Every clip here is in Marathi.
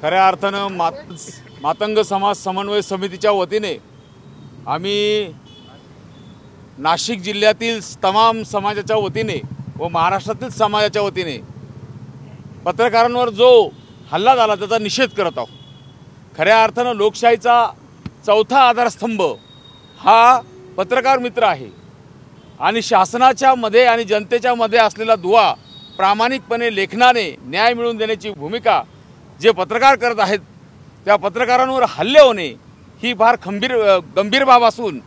खऱ्या अर्थानं मातंग समाज समन्वय समितीच्या वतीने आम्ही नाशिक जिल्ह्यातील तमाम समाजाच्या वतीने व महाराष्ट्रातील समाजाच्या वतीने पत्रकारांवर जो हल्ला झाला त्याचा निषेध करत आहोत। खऱ्या अर्थानं लोकशाहीचा चौथा आधारस्तंभ हा पत्रकार मित्र आहे आणि शासनाच्या मध्ये आणि जनतेच्या मध्ये असलेला दुवा प्रामाणिकपणे लेखनाने न्याय मिळवून देण्याची भूमिका जे पत्रकार करत आहेत त्या पत्रकारांवर हल्ले होणे ही फार गंभीर बाब असून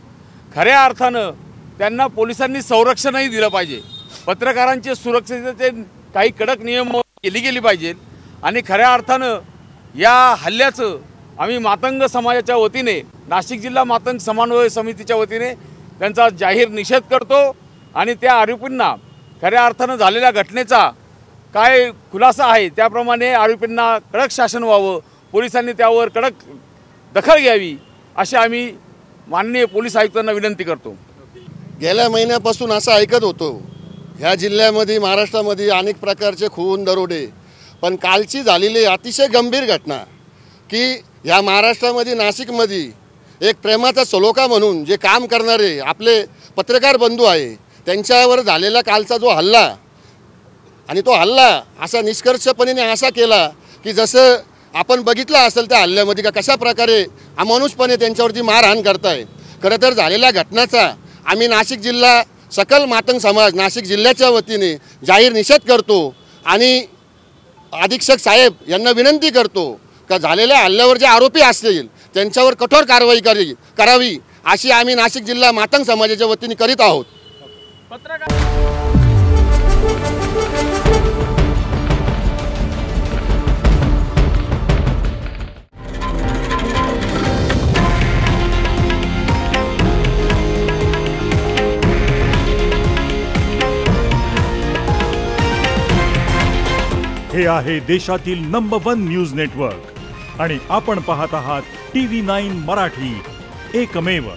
खऱ्या अर्थानं त्यांना पोलिसांनी संरक्षणही दिलं पाहिजे। पत्रकारांचे सुरक्षेचे काही कडक नियम केली गेली पाहिजेत आणि खऱ्या अर्थानं या हल्ल्याचं आम्ही मातंग समाजाच्या वतीने नाशिक जिल्हा मातंग समन्वय समितीच्या वतीने त्यांचा जाहीर निषेध करतो आणि त्या आरोपींना खऱ्या अर्थानं झालेल्या घटनेचा काय खुलासा आहे त्याप्रमाणे आरोपींना कडक शासन व्हावं, पोलिसांनी त्यावर कडक दखल घ्यावी अशी आम्ही माननीय पोलीस आयुक्तांना विनंती करतो। गेल्या महिन्यापासून असं ऐकत होतो ह्या जिल्ह्यामध्ये महाराष्ट्रामध्ये अनेक प्रकारचे खून दरोडे, पण कालची झालेली अतिशय गंभीर घटना की ह्या महाराष्ट्रामध्ये नाशिकमध्ये एक प्रेमाचा सलोखा म्हणून जे काम करणारे आपले पत्रकार बंधू आहे त्यांच्यावर झालेला कालचा जो हल्ला आणि तो हल्ला असा निष्कर्षपणे असा केला की जसं आपण बघितलं असेल त्या हल्ल्यामध्ये का कशा प्रकारे अमानुषपणे त्यांच्यावरती मारहाण करताय। खरं तर झालेल्या घटनाचा आम्ही नाशिक जिल्हा सकल मातंग समाज नाशिक जिल्ह्याच्या वतीने जाहीर निषेध करतो आणि अधीक्षक साहेब यांना विनंती करतो का झालेल्या हल्ल्यावर जे आरोपी असतील त्यांच्यावर कठोर कारवाई करावी अशी आम्ही नाशिक जिल्हा मातंग समाजाच्या वतीने करीत आहोत। हे आहे देशातील नंबर 1 न्यूज नेटवर्क आणि आपण पाहत आहात TV9 मराठी, एकमेव।